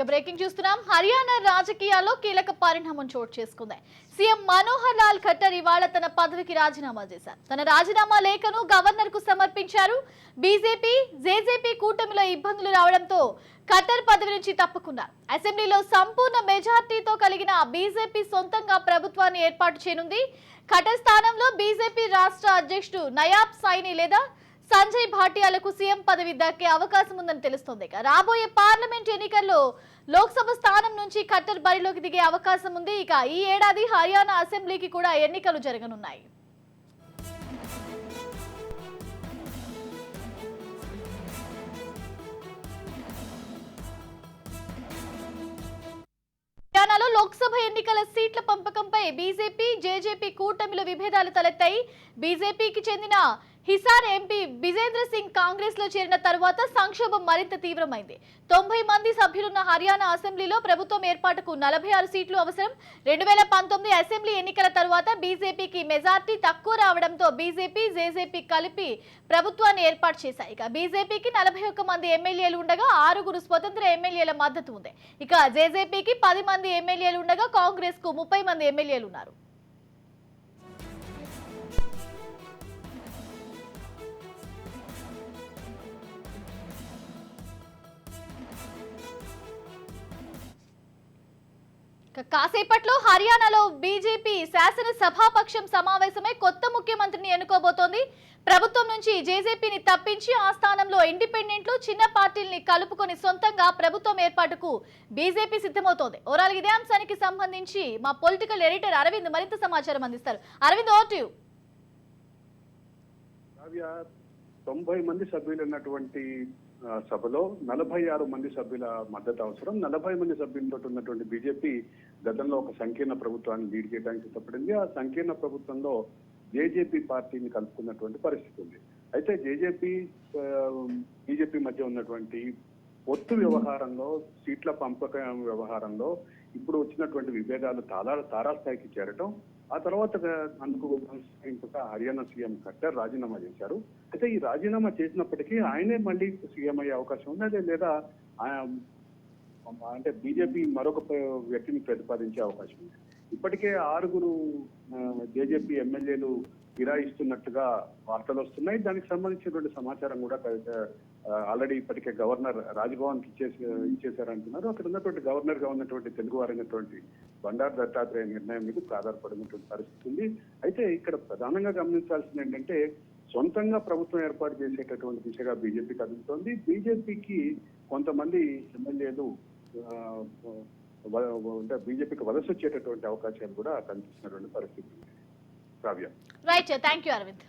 Breaking చూస్తున్నాం. హర్యానా రాజకీయాల్లో కీలక పరిణామం చోటు చేసుకుంది. సీఎం మనోహర్ లాల్ ఖట్టర్ ఇవాళ తన పదవికి రాజీనామా చేశారు. తన రాజీనామా లేఖను గవర్నర్ కు సమర్పించారు. బీజేపీ జేజేపీ కూటమిలో ఇబ్బందులు రావడంతో ఖట్టర్ పదవి నుంచి తప్పుకున్నారు. అసెంబ్లీలో సంపూర్ణ మెజార్టీతో కలిగిన బీజేపీ సొంతంగా ప్రభుత్వాన్ని ఏర్పాటు చేయనుంది. ఖట్టర్ స్థానంలో బీజేపీ రాష్ట్ర అధ్యక్షుడు నయాబ్ సైని లేదా సంజయ్ భాటియాలకు సీఎం పదవి దక్కే అవకాశం ఉందని తెలుస్తోంది. రాబోయే పార్లమెంట్ ఎన్నికల్లో లోక్సభ స్థానం నుంచి ఖట్టర్ బరిలోకి దిగే అవకాశం ఉంది. ఈ ఏడాది హర్యానా అసెంబ్లీకి కూడా ఎన్నికలు జరగనున్నాయి. హర్యానాలో లోక్సభ ఎన్నికల సీట్ల పంపకంపై బీజేపీ జేజేపీ కూటమిలో విభేదాలు తలెత్తాయి. బీజేపీకి చెందిన హిసార్ ఎంపీ బిజేంద్ర సింగ్ కాంగ్రెస్ లో చేరిన తరువాత సంక్షోభం మరింత తీవ్రమైంది. 90 మంది సభ్యులున్న హర్యానా అసెంబ్లీలో ప్రభుత్వం ఏర్పాటుకు 46 సీట్లు అవసరం. 2019 అసెంబ్లీ ఎన్నికల తరువాత బీజేపీకి మెజార్టీ తక్కువ రావడంతో బీజేపీ జేజేపీ కలిపి ప్రభుత్వాన్ని ఏర్పాటు చేశాయి. బీజేపీకి 41 మంది ఎమ్మెల్యేలు ఉండగా 6 స్వతంత్ర ఎమ్మెల్యేల మద్దతు ఉంది. జేజేపీకి 10 మంది ఎమ్మెల్యేలు ఉండగా కాంగ్రెస్ కు 30 మంది ఎమ్మెల్యేలు ఉన్నారు. కాసేపట్లో హర్యానాలో బీజేపీ శాసనసభాపక్షం సమావేశమై కొత్త ముఖ్యమంత్రిని ఎన్నుకోబోతోంది. ప్రభుత్వం నుంచి జేజేపీని తప్పించి ఆ స్థానంలో ఇండిపెండెంట్లు చిన్న పార్టీల్ని కలుపుకొని సొంతంగా ప్రభుత్వం ఏర్పాటుకు బీజేపీ సిద్ధమవుతోంది. ఓవరాల్ ఇదే అంశానికి సంబంధించి మా పొలిటికల్ ఎడిటర్ అరవింద్ మరింత సమాచారం అందిస్తారు. Arvind, over to you. 90 మంది సభ్యులు ఉన్నటువంటి సభలో 46 మంది సభ్యుల మద్దతు అవసరం. 40 మంది సభ్యులతో ఉన్నటువంటి బీజేపీ గతంలో ఒక సంకీర్ణ ప్రభుత్వాన్ని లీడ్ చేయడానికి సిద్ధపడింది. ఆ సంకీర్ణ ప్రభుత్వంలో జేజేపీ పార్టీని కలుపుకున్నటువంటి పరిస్థితి ఉంది. అయితే బీజేపీ మధ్య ఉన్నటువంటి పొత్తు వ్యవహారంలో, సీట్ల పంపకం వ్యవహారంలో ఇప్పుడు వచ్చినటువంటి విభేదాలు తారాస్థాయికి చేరటం, ఆ తర్వాత అందుకు హర్యానా సీఎం ఖట్టర్ రాజీనామా చేశారు. అయితే ఈ రాజీనామా చేసినప్పటికీ ఆయనే మళ్ళీ సీఎం అయ్యే అవకాశం ఉంది. అదే లేదా అంటే బీజేపీ మరొక వ్యక్తిని ప్రతిపాదించే అవకాశం ఉంది. ఇప్పటికే 6 జేజేపీ ఎమ్మెల్యేలు ఫిరాయిస్తున్నట్టుగా వార్తలు వస్తున్నాయి. దానికి సంబంధించినటువంటి సమాచారం కూడా ఆల్రెడీ ఇప్పటికే గవర్నర్ రాజ్భవన్ కి ఇచ్చేశారంటున్నారు. అక్కడ ఉన్నటువంటి గవర్నర్ గా ఉన్నటువంటి తెలుగు వారైనటువంటి బండారు దత్తాత్రేయ నిర్ణయం మీద ఆధారపడినటువంటి పరిస్థితి ఉంది. అయితే ఇక్కడ ప్రధానంగా గమనించాల్సింది ఏంటంటే, సొంతంగా ప్రభుత్వం ఏర్పాటు చేసేటటువంటి దిశగా బీజేపీ కదులుతోంది. బీజేపీకి కొంతమంది ఎమ్మెల్యేలు అంటే బీజేపీకి వలస వచ్చేటటువంటి అవకాశాలు కూడా కనిపిస్తున్నటువంటి పరిస్థితి. Right, thank you Arvind.